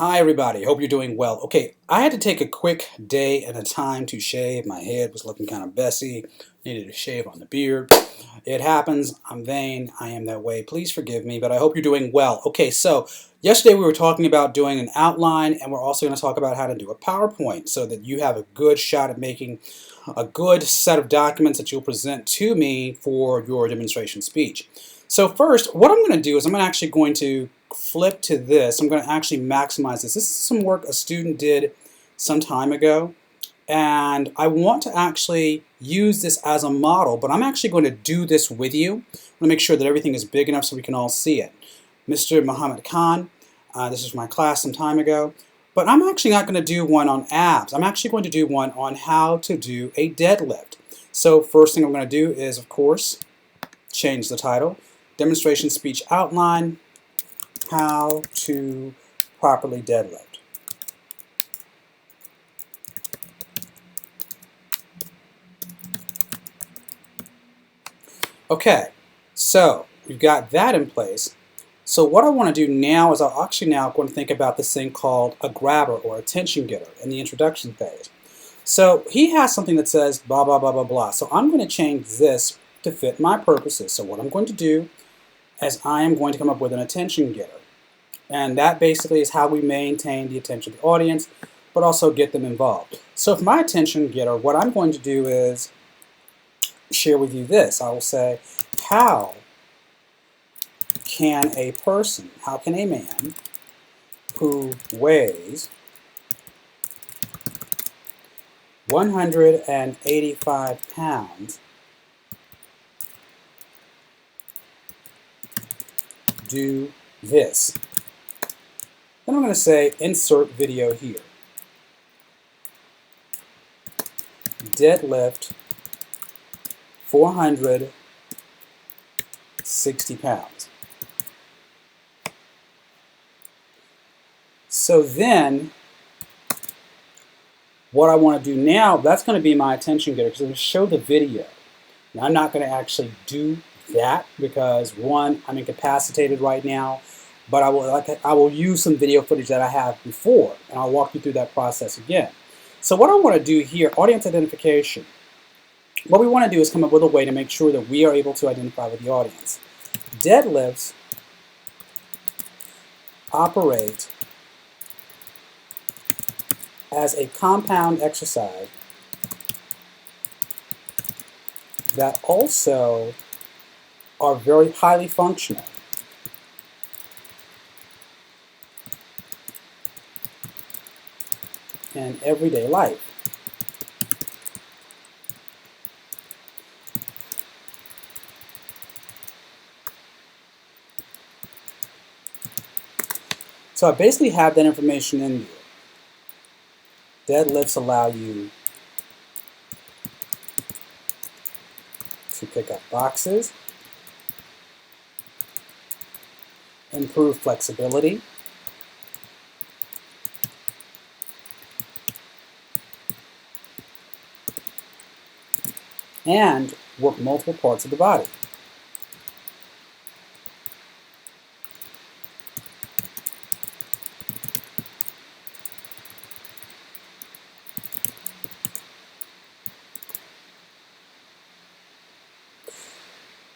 Hi everybody, hope you're doing well. Okay, I had to take a quick day and a time to shave. My head was looking kind of messy. Needed to shave on the beard. It happens. I'm vain. I am that way. Please forgive me, but I hope you're doing well. Okay, so yesterday we were talking about doing an outline, and we're also going to talk about how to do a PowerPoint so that you have a good shot at making a good set of documents that you'll present to me for your demonstration speech. So first, what I'm going to do is I'm actually going to flip to this. I'm going to actually maximize this. This is some work a student did some time ago, and I want to actually use this as a model, but I'm actually going to do this with you. I'm going to make sure that everything is big enough so we can all see it. Mr. Muhammad Khan, this is my class some time ago, but I'm actually not going to do one on abs. I'm actually going to do one on how to do a deadlift. So first thing I'm going to do is, of course, change the title. Demonstration speech outline, how to properly deadlift. Okay, so we've got that in place. So what I want to do now is I'm actually now going to think about this thing called a grabber or attention getter in the introduction phase. So he has something that says blah, blah, blah, blah, blah. So I'm going to change this to fit my purposes. So what I'm going to do is I am going to come up with an attention getter. And that basically is how we maintain the attention of the audience, but also get them involved. So for my attention getter, what I'm going to do is share with you this. I will say, how can a person, how can a man who weighs 185 pounds do this? Then I'm going to say insert video here. Deadlift 460 pounds. So then what I want to do now, that's going to be my attention getter because I'm going to show the video. Now I'm not going to actually do that because one, I'm incapacitated right now, but I will use some video footage that I have before, and I'll walk you through that process again. So what I want to do here, audience identification. What we want to do is come up with a way to make sure that we are able to identify with the audience. Deadlifts operate as a compound exercise that also are very highly functional. In everyday life. So I basically have that information in there. Deadlifts allow you to pick up boxes, improve flexibility, and work multiple parts of the body.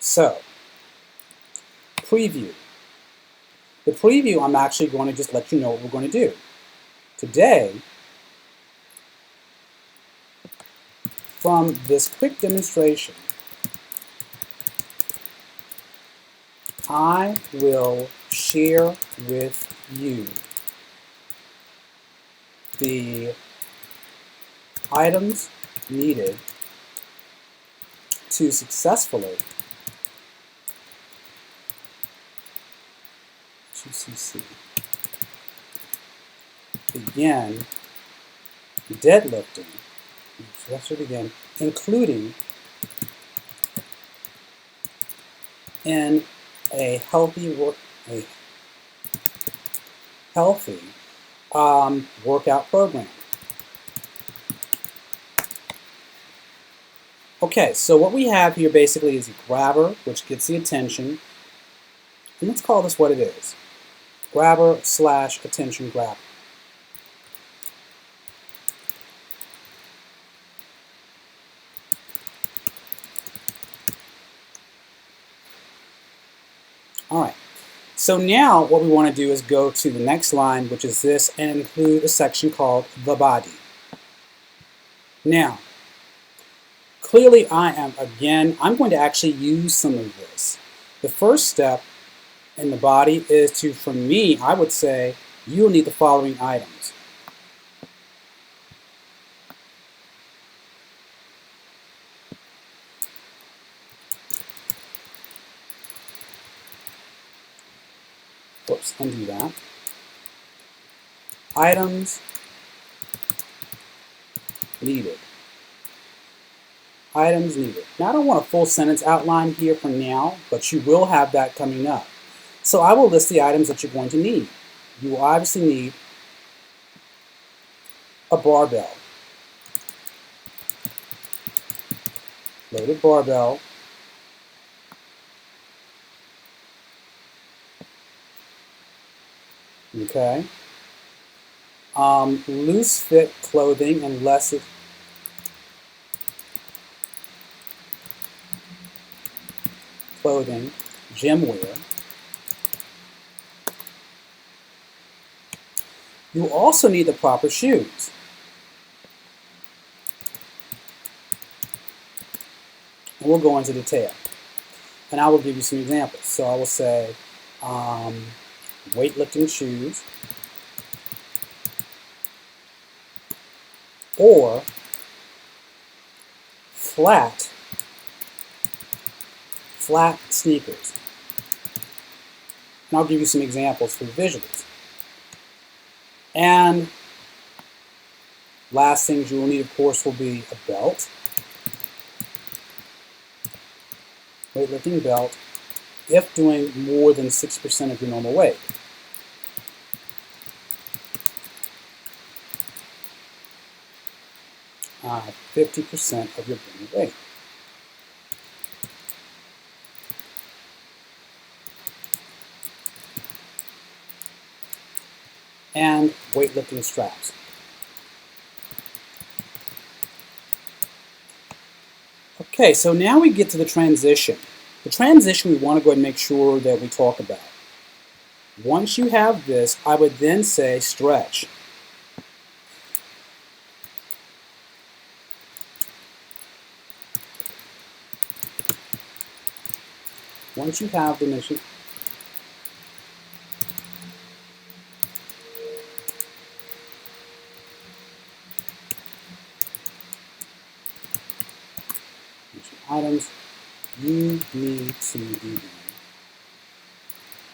So, preview. The preview, I'm actually going to just let you know what we're going to do. Today, from this quick demonstration, I will share with you the items needed to successfully begin deadlifting, including in a healthy workout program. Okay, so what we have here basically is a grabber, which gets the attention, and let's call this what it is. Grabber / attention grabber. So now what we want to do is go to the next line, which is this, and include a section called the body. Now, clearly I'm going to actually use some of this. The first step in the body is to, for me, I would say, you'll need the following items. Whoops, undo that. Items needed. Items needed. Now I don't want a full sentence outline here for now, but you will have that coming up. So I will list the items that you're going to need. You will obviously need a barbell, loaded barbell, okay, loose fit clothing and less clothing, gym wear. You also need the proper shoes. And we'll go into detail. And I will give you some examples. So I will say weightlifting shoes or flat sneakers. And I'll give you some examples for visuals. And last things you will need, of course, will be a belt, weightlifting belt, if doing more than 6% of your normal weight. Uh, 50% of your normal weight. And weightlifting straps. Okay, so now we get to the transition. The transition we want to go ahead and make sure that we talk about. Once you have this, I would then say stretch. Once you have the mission, items, you need to be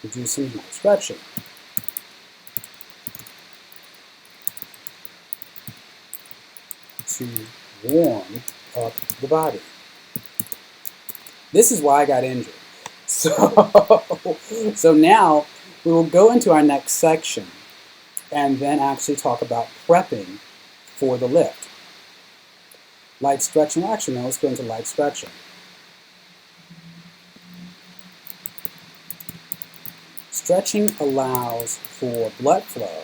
do some light stretching. To warm up the body. This is why I got injured. So now we will go into our next section and then actually talk about prepping for the lift. Light stretching. Actually, no, let's go into light stretching. Stretching allows for blood flow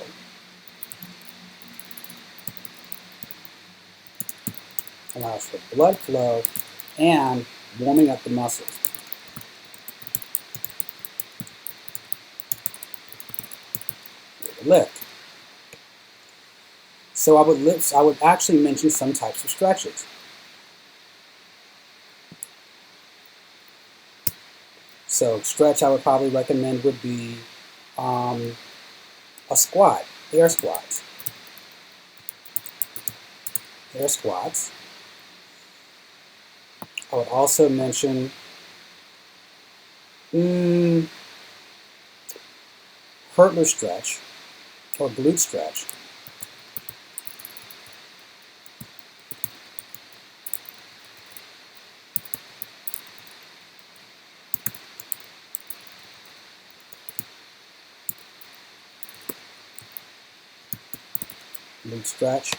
and warming up the muscles. Lift. So I would actually mention some types of stretches. So stretch I would probably recommend would be a squat, air squats. Air squats. I would also mention hurtler stretch or glute stretch. Glute stretch.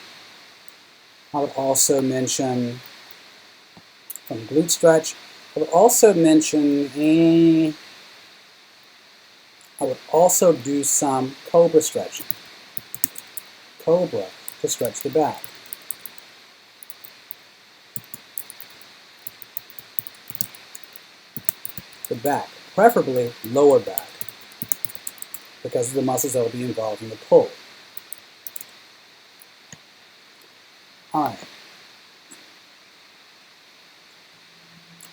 I would also mention from glute stretch. I would also mention I would also do some cobra stretching. Cobra to stretch the back. The back, preferably lower back. because of the muscles that will be involved in the pull. All right.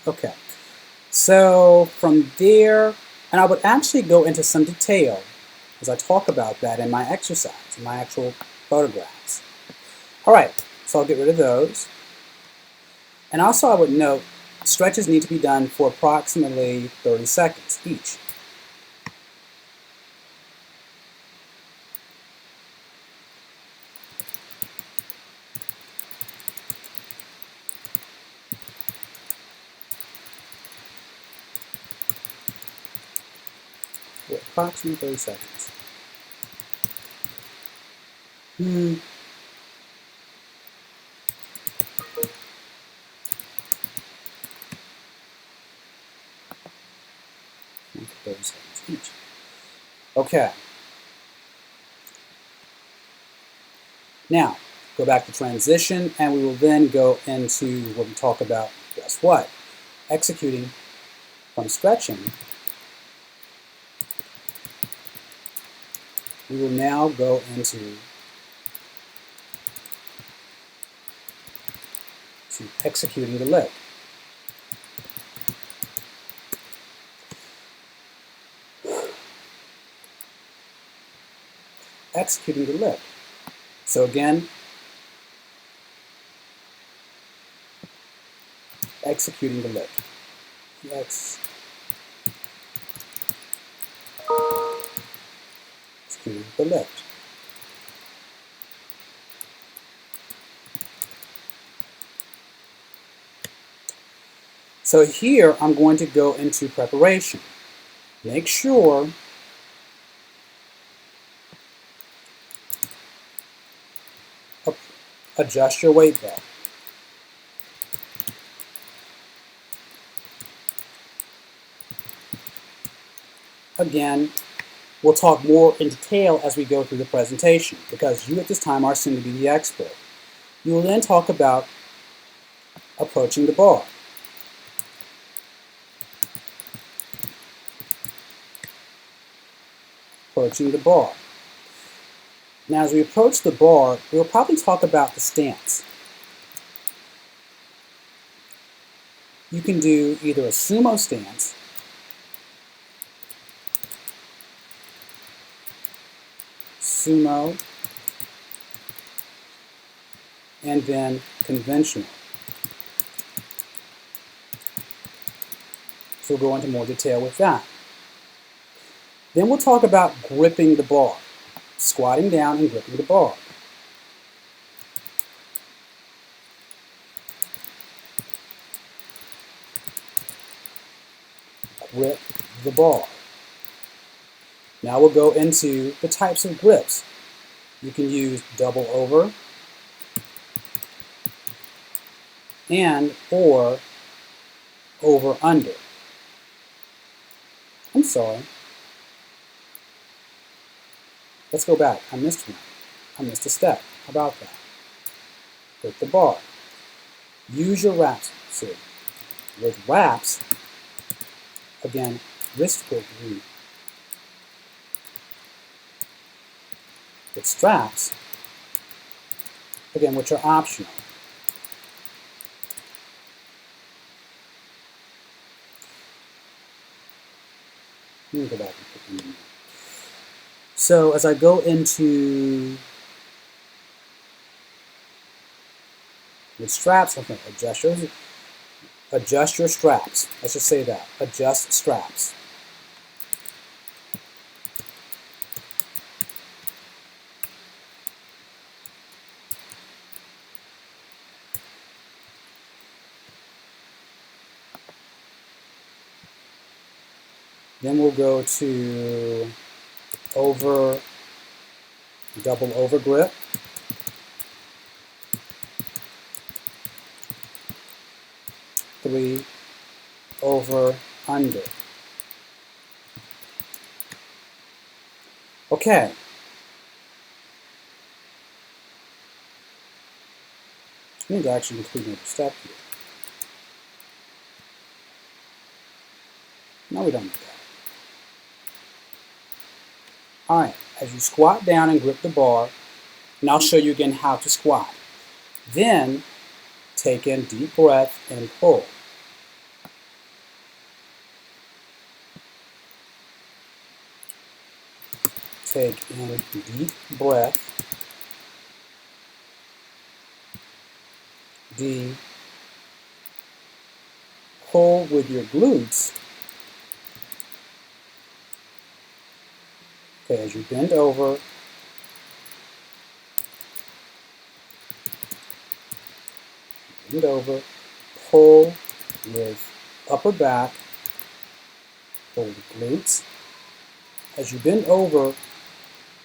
Okay. So from there, and I would actually go into some detail as I talk about that in my exercise, in my actual photographs. All right, so I'll get rid of those. And also I would note, stretches need to be done for approximately 30 seconds each. For approximately 30 seconds. 30 seconds each. Okay. Now, go back to transition, and we will then go into what we talk about, guess what? Executing from stretching. We will now go into executing the lift. Executing the lift. So again, executing the lift. Executing the lift. So here I'm going to go into preparation. Make sure adjust your weight belt. Again, we'll talk more in detail as we go through the presentation because you at this time are soon to be the expert. You will then talk about approaching the bar. Approaching the bar. Now as we approach the bar, we'll probably talk about the stance. You can do either a sumo stance, sumo, and then conventional. So we'll go into more detail with that. Then we'll talk about gripping the bar, squatting down and gripping the bar. Grip the bar. Now we'll go into the types of grips. You can use double over and or over under. I'm sorry. Let's go back. I missed one. I missed a step. How about that? Grip the bar. Use your wraps. So with wraps, again, wrist grip. With straps, again, which are optional. Let me go back and put them in there. So as I go into with straps, okay, adjust your straps. Let's just say that. Adjust straps. Then we'll go to double over grip. Three over under. Okay. I need to actually include another step here. No, we don't need that. All right, as you squat down and grip the bar, and I'll show you again how to squat. Then take in deep breath and pull. Take in deep breath, D, pull with your glutes. Okay, as you bend over, pull with upper back, pull with glutes. As you bend over,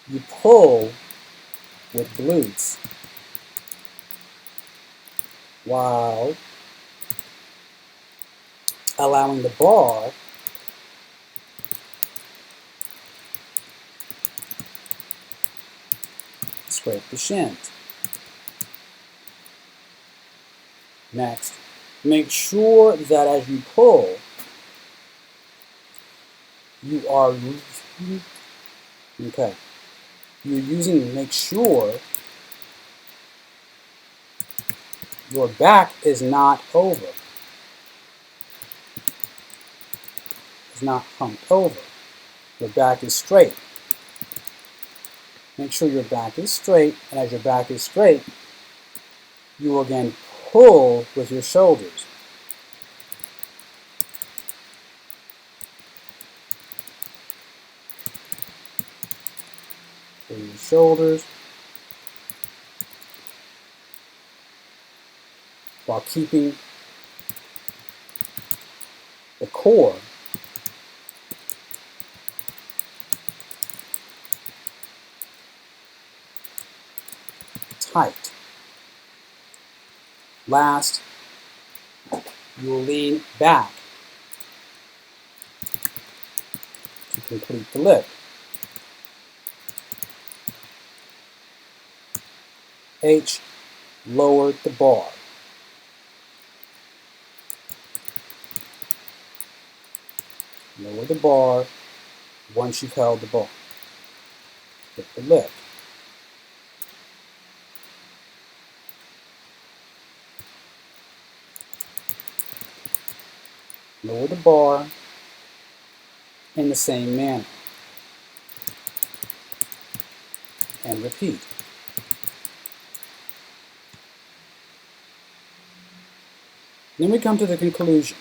you pull with glutes while allowing the bar to scrape the shins. Next, make sure that as you pull, you are make sure your back is not over. It's not humped over. Your back is straight. Make sure your back is straight, and as your back is straight, you will again pull with your shoulders. Pull your shoulders while keeping the core tight. Last, you will lean back to complete the lift. H, lower the bar. Lower the bar once you've held the bar. Hit the lift. Lower the bar in the same manner. And repeat. Then we come to the conclusion.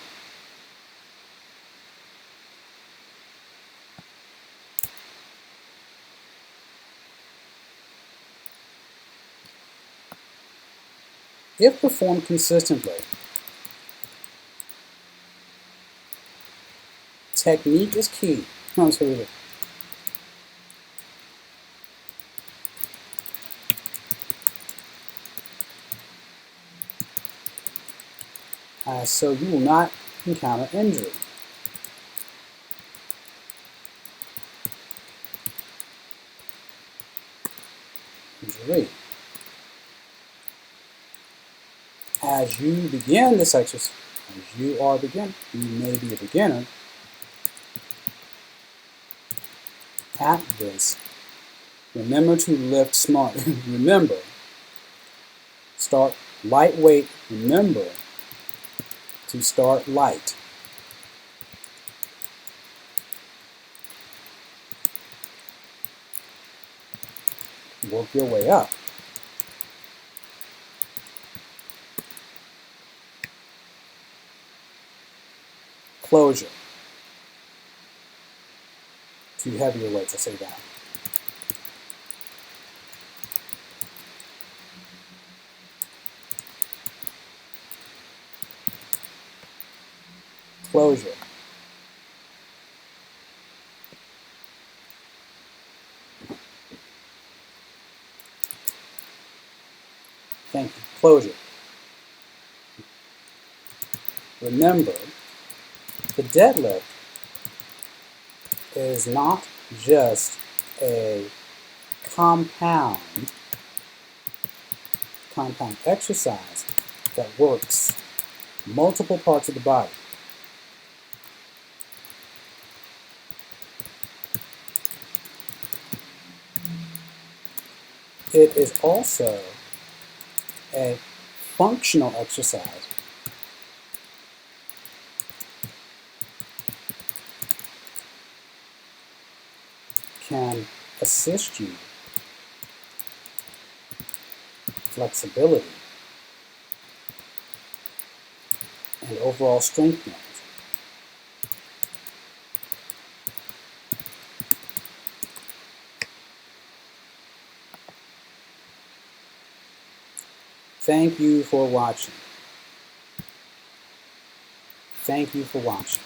If performed consistently, technique is key. Let's read it. So you will not encounter injury. As you begin this exercise, as you are a beginner, you may be a beginner at this. Remember to lift smart. Remember, start lightweight. Remember to start light. Work your way up. Closure. To heavier weights, I say that. Closure. Thank you. Closure. Remember, the deadlift is not just a compound exercise that works multiple parts of the body. it is also a functional exercise. Can assist you flexibility and overall strength management. Thank you for watching. Thank you for watching.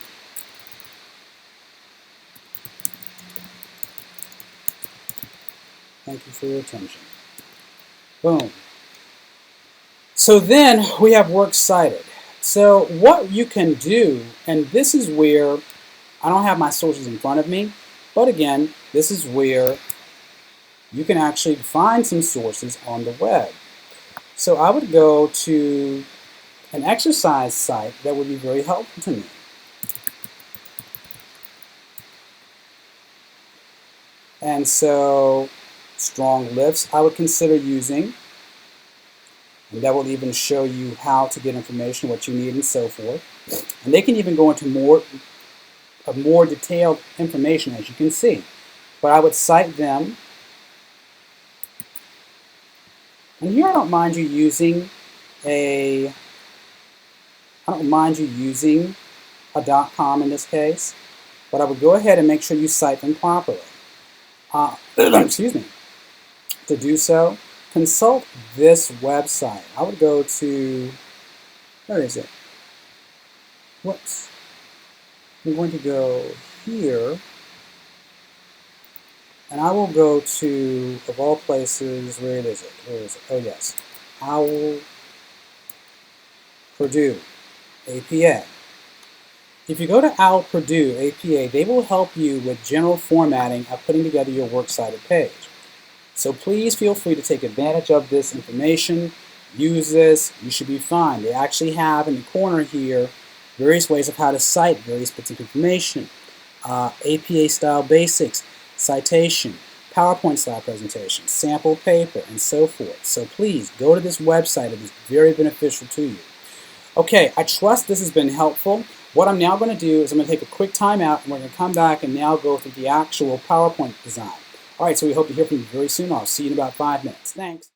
Thank you for your attention. Boom. So then we have works cited. So what you can do, and this is where I don't have my sources in front of me, but again, this is where you can actually find some sources on the web. So I would go to an exercise site that would be very helpful to me. And so strong lifts I would consider using. And that will even show you how to get information, what you need, and so forth. And they can even go into more detailed information, as you can see. But I would cite them. And here I don't mind you using a .com in this case, but I would go ahead and make sure you cite them properly. Excuse me. To do so, consult this website. I would go to, where is it? Whoops. I'm going to go here, and I will go to, of all places, where is it? Where is it? Oh yes, Owl Purdue APA. If you go to Owl Purdue APA, they will help you with general formatting of putting together your works cited page. So please feel free to take advantage of this information. Use this. You should be fine. They actually have in the corner here various ways of how to cite various bits of information. APA style basics, citation, PowerPoint style presentation, sample paper, and so forth. So please go to this website. It is very beneficial to you. Okay, I trust this has been helpful. What I'm now going to do is I'm going to take a quick time out, and we're going to come back and now go through the actual PowerPoint design. All right, so we hope to hear from you very soon. I'll see you in about 5 minutes. Thanks.